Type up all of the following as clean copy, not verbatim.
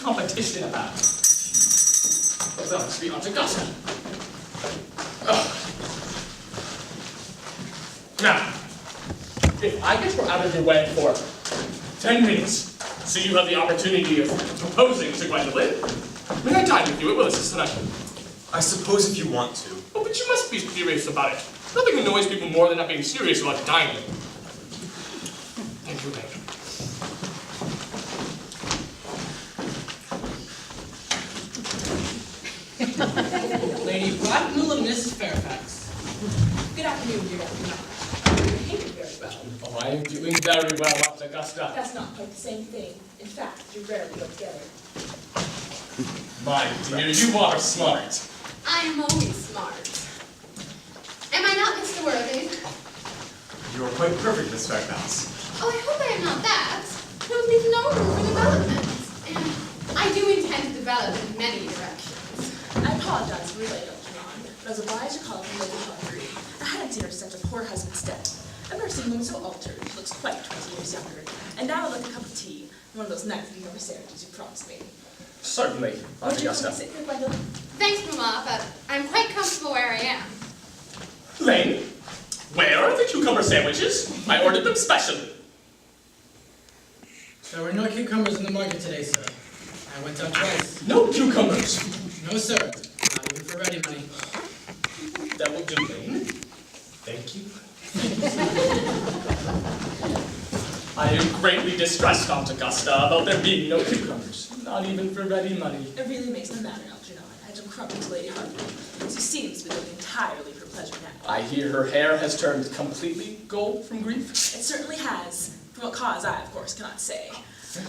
competition about? Well, that must be Aunt Augusta. Now, if I get her out of your way for 10 minutes, so you have the opportunity of proposing to Gwendolyn, may I dine with you at Willis's tonight? I suppose if you want to. Oh, but you must be serious about it. Nothing annoys people more than not being serious about dining. Thank you, Lady. Lady Blackmore and Mrs. Fairfax. Good afternoon, dear Dr. You're behaving very well. Oh, I am doing very well, Aunt Augusta. That's not quite the same thing. In fact, you rarely go together. My dear, you are smart. I am always smart. Am I not, Mr. Worthing? You are quite perfect, Miss Fairfax. Oh, I hope I am not that. There would leave no room for development. And I do intend to develop in many directions. I apologize for late, Elton John, but I was obliged to call from Lady Hawbury. I hadn't seen her since her poor husband's death. I've never seen a woman so altered. She looks quite 20 years younger. And now I'd like a cup of tea, one of those nice conversations you promised me. Certainly, Aunt Would you Augusta. come and sit here, Gwendolyn? Thanks, Mamma, but I'm quite comfortable where I am. Lane, where are the cucumber sandwiches? I ordered them specially. There were no cucumbers in the market today, sir. I went out twice. No cucumbers. No, sir. Not even for ready money. That will do, Lane. Thank you. I am greatly distressed, Aunt Augusta, about there being no cucumbers. Not even for ready money. It really makes no matter, Algernon. I had to crumble to Lady Hawbury. She seems to be living entirely for pleasure now. I hear her hair has turned completely gold from grief. It certainly has. From what cause I, of course, cannot say.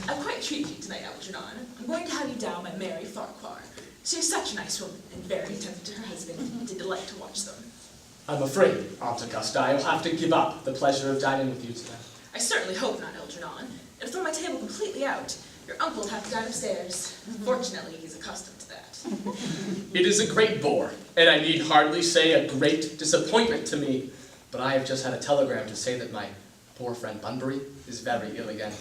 I've quite treated you tonight, Algernon. I'm going to have you down by Mary Farquhar. She is such a nice woman, and very attentive to her husband. It did delight to watch them. I'm afraid, Aunt Augusta, I'll have to give up the pleasure of dining with you tonight. I certainly hope not, Algernon. It'll throw my table completely out. Your uncle will have to dine upstairs. Fortunately, he's accustomed to that. It is a great bore, and I need hardly say a great disappointment to me, but I have just had a telegram to say that my poor friend Bunbury is very ill again.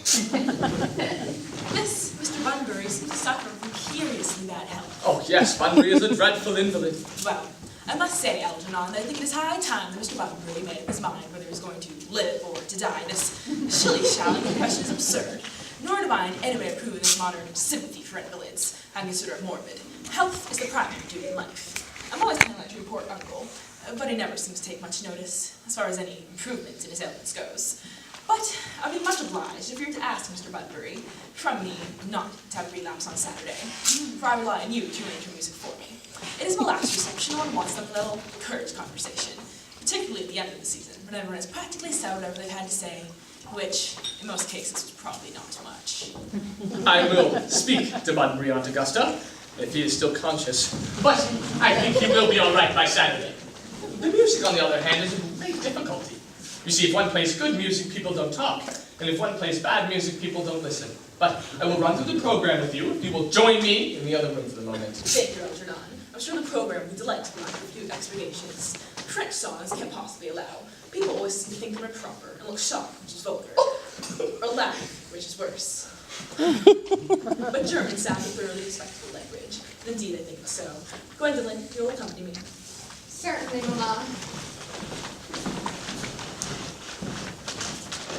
Yes, Mr. Bunbury seems to suffer from curiously bad health. Oh yes, Bunbury is a dreadful invalid. Well, I must say, Algernon, that I think it is high time that Mr. Bunbury made up his mind whether he was going to live or to die. This shilly-shallying question is absurd. Nor do I in any way approve of this modern sympathy for invalids. I consider it morbid. Health is the primary duty in life. I'm always kind of like to report Uncle, but he never seems to take much notice as far as any improvement in his ailments goes. But I'd be much obliged if you were to ask Mr. Bunbury from me not to have a relapse on Saturday, for I rely on you to arrange your music for me. It is my last reception, and one wants some little courage conversation, particularly at the end of the season, when everyone has practically said whatever they've had to say, which, in most cases, was probably not much. I will speak to Bunbury, Aunt Augusta, if he is still conscious, but I think he will be all right by Saturday. The music, on the other hand, is a great difficulty. You see, if one plays good music, people don't talk, and if one plays bad music, people don't listen. But I will run through the program with you if you will join me in the other room for the moment. Thank you, Algernon. I'm sure the program will be delightful after a few expurgations. French songs can't possibly allow. People always seem to think they're improper and look shocked, which is vulgar. Or laugh, which is worse. But German sounds a thoroughly respectable language. Indeed, I think so. Gwendolyn, you will accompany me. Certainly, Mamma.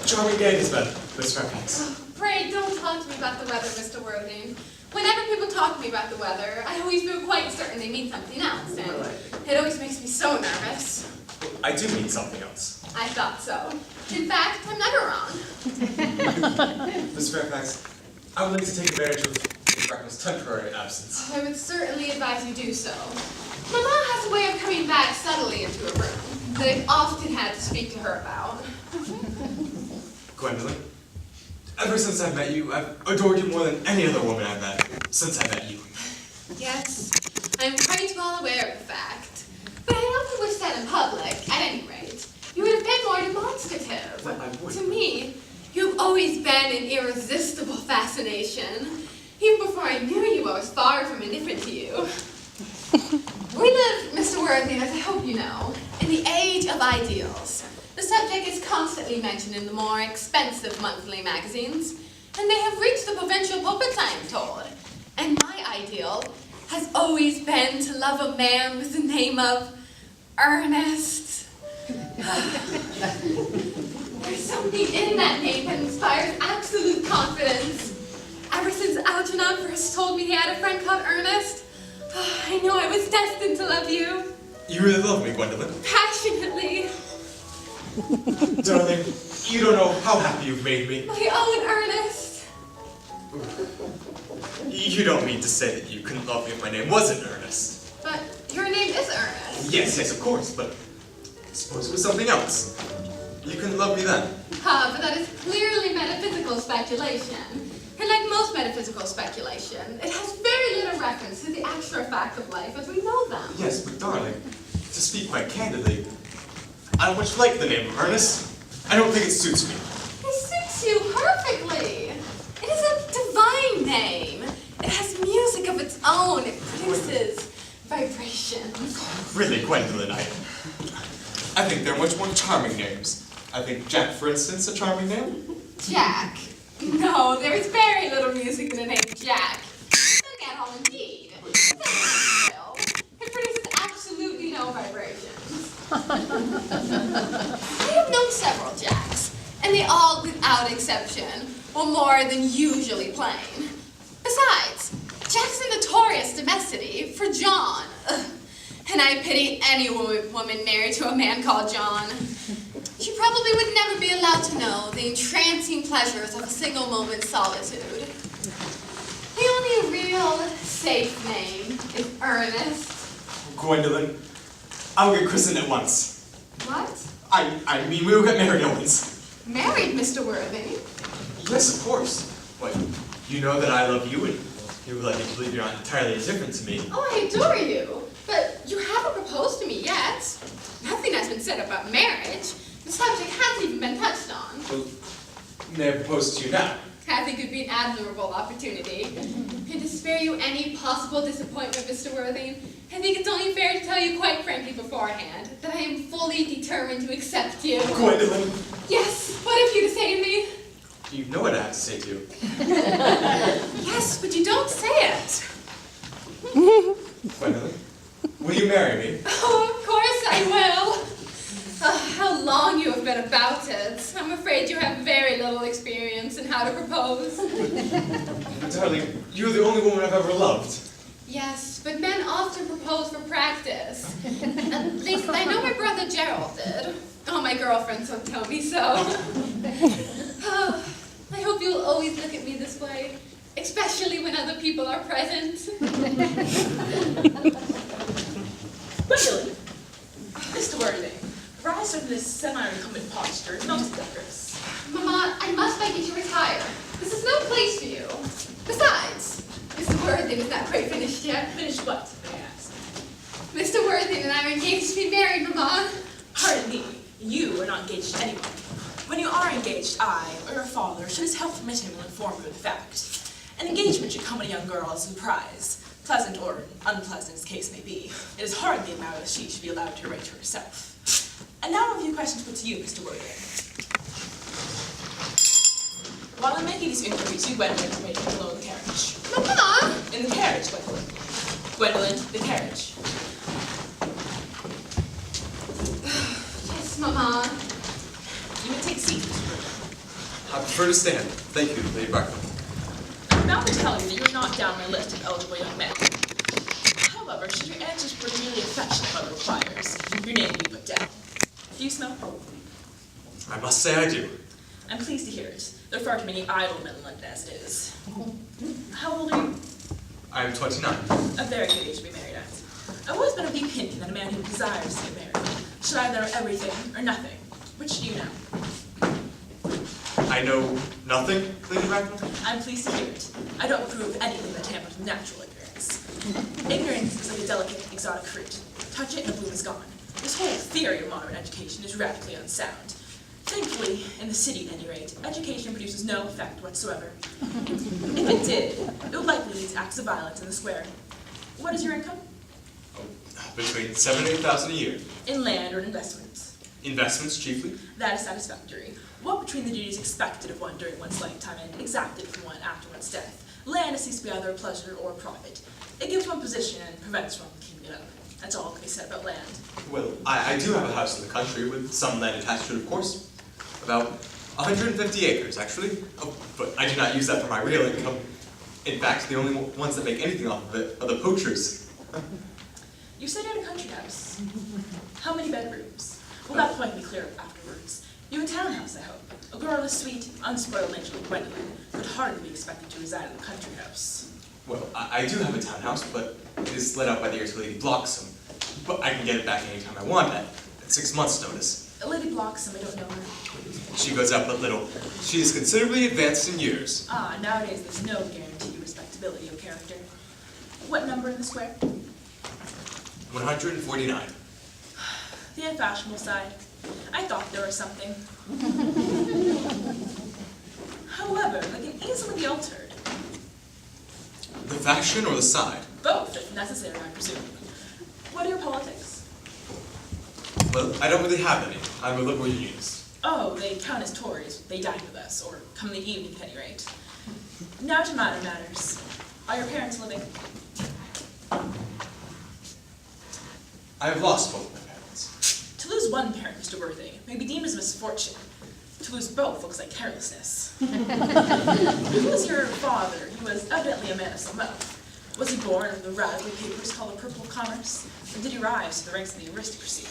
Charming day this bed, Miss Fairfax. Pray don't talk to me about the weather, Mr. Worthing. Whenever people talk to me about the weather, I always feel quite certain they mean something else, and it always makes me so nervous. I do mean something else. I thought so. In fact, I'm never wrong. Miss Fairfax, I would like to take advantage of Freckles' temporary absence. I would certainly advise you do so. Mamma has a way of coming back subtly into a room that I've often had to speak to her about. Gwendolyn, ever since I met you, I've adored you more than any other woman I've met since I met you. Yes, I'm quite well aware of the fact. But I often wish that in public, at any rate, you would have been more demonstrative. Well, I would. To me, you've always been an irresistible fascination. Even before I knew you, I was far from indifferent to you. We live, Mr. Worthing, as I hope you know, in the age of ideals. The subject is constantly mentioned in the more expensive monthly magazines, and they have reached the provincial pulpits, I am told. always been to love a man with the name of Earnest. There's something in that name that inspires absolute confidence. Ever since Algernon first told me he had a friend called Earnest, I knew I was destined to love you. You really love me, Gwendolyn. Passionately. Darling, you don't know how happy you've made me. My own Earnest. You don't mean to say that you couldn't love me if my name wasn't Earnest. But your name is Earnest. Yes, of course, but I suppose it was something else. You couldn't love me then. But that is clearly metaphysical speculation. And like most metaphysical speculation, it has very little reference to the actual fact of life as we know them. Yes, but darling, to speak quite candidly, I don't much like the name of Earnest. I don't think it suits me. It suits you perfectly. It is a divine name. It has music of its own. It produces vibrations. Really, Gwendolyn, I think they're much more charming names. I think Jack, for instance, a charming name. Jack. No, there is very little music in the name Jack. Look at all indeed. It produces absolutely no vibrations. I have known several Jacks, and they all, without exception, were more than usually plain. Besides, Jack's a notorious domesticity for John. Ugh. And I pity any woman married to a man called John. She probably would never be allowed to know the entrancing pleasures of a single moment's solitude. The only real safe name is Earnest. Gwendolyn, I'll get christened at once. What? I mean, we will get married at once. Married, Mr. Worthing? Yes, of course. But you know that I love you, and you would like me to believe you're not entirely indifferent to me. Oh, I adore you. But you haven't proposed to me yet. Nothing has been said about marriage. The subject hasn't even been touched on. Well, may I propose to you now? I think it would be an admirable opportunity. And to spare you any possible disappointment, Mr. Worthing, I think it's only fair to tell you quite frankly beforehand that I am fully determined to accept you. Gwendolyn! Yes, what have you to say to me? You know what I have to say to you. Yes, but you don't say it. Gwendolyn, will you marry me? Oh, of course I will. How long you have been about it. I'm afraid you have very little experience in how to propose. Darling, you're the only woman I've ever loved. Yes, but men often propose for practice. At least I know my brother Gerald did. All my girlfriends will tell me so. I hope you'll always look at me this way, especially when other people are present. Gwendolyn, Mr. Worthing, rise from this semi-recumbent posture is not decorous. Mama, I must beg you to retire. This is no place for you. Besides, Mr. Worthing is not quite finished yet. Finished what, may I ask? Mr. Worthing and I are engaged to be married, Mama. Pardon me, you are not engaged to anyone. When you are engaged, I, or your father, should as health permit him will inform you of the fact. An engagement should come to a young girl as a surprise, pleasant or unpleasant as the case may be. It is hardly a matter that she should be allowed to arrange for herself. And now a few questions put to you, Mr. Worthing. While I'm making these inquiries, you, Gwendolyn, are waiting below in the carriage. Mama! In the carriage, Gwendolyn. Gwendolyn, the carriage. Yes, Mama. You may take a seat, Mr. Worthing. I prefer to stand. Thank you, Lady Bracknell. I'm about to tell you that you are not down my list of eligible young men. However, should your answers prove merely affectionate mother requires, your name be put down. Do you smoke? I must say I do. I'm pleased to hear it. There are far too many idle men in London as it is. How old are you? I am 29. A very good age to be married at. I've always been of the opinion that a man who desires to get married should either know everything or nothing. Which do you know? I know nothing, Lady Bracknell? I'm pleased to hear it. I don't approve of anything that tampers with natural ignorance. Ignorance is like a delicate, exotic fruit. Touch it and the bloom is gone. This whole theory of modern education is radically unsound. Thankfully, in the city at any rate, education produces no effect whatsoever. If it did, it would likely lead to acts of violence in the square. What is your income? Between 7,000 and 8,000 a year. In land or in investments? Investments, chiefly. That is satisfactory. What between the duties expected of one during one's lifetime and exacted from one after one's death Land is ceased to be either a pleasure or a profit. It gives one position and prevents one from keeping it up. That's all can be said about land. Well, I do have a house in the country with some land attached to it, of course. About 150 acres, actually. Oh, but I do not use that for my real income. In fact, the only ones that make anything off of it are the poachers. You said you had a country house. How many bedrooms? Well, that point will be clear afterwards. You have a townhouse, I hope. A girl of sweet, unspoiled nature like Gwendolyn could hardly be expected to reside in a country house. Well, I do have a townhouse, but it is let out by the year to Lady Bloxham. But I can get it back anytime I want at 6 months' notice. Lady Bloxham, I don't know her. She goes out but little. She is considerably advanced in years. Ah, nowadays there's no guarantee of respectability of character. What number in the square? 149. The unfashionable side. I thought there was something. However, they can easily be altered. The fashion or the side? Both, if necessary, I presume. What are your politics? Well, I don't really have any. I'm a liberal unionist. Oh, they count as Tories. They dine with us, or come in the evening at any rate. Now to minor matters. Are your parents living? I have lost both my parents. To lose one parent, Mr. Worthing, may be deemed as misfortune. To lose both looks like carelessness. Who was your father? He was evidently a man of some wealth. Was he born of the radical papers called the Purple of Commerce? Or did he rise to the ranks of the aristocracy?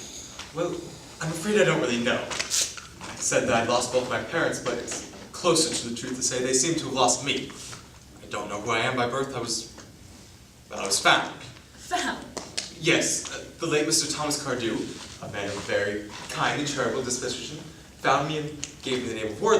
Well, I'm afraid I don't really know. I said that I lost both my parents, but it's closer to the truth to say they seem to have lost me. I don't know who I am by birth. I was found. Found? Yes, the late Mr. Thomas Cardew, a man of very kind and charitable disposition, found me and gave me the name of Worthing.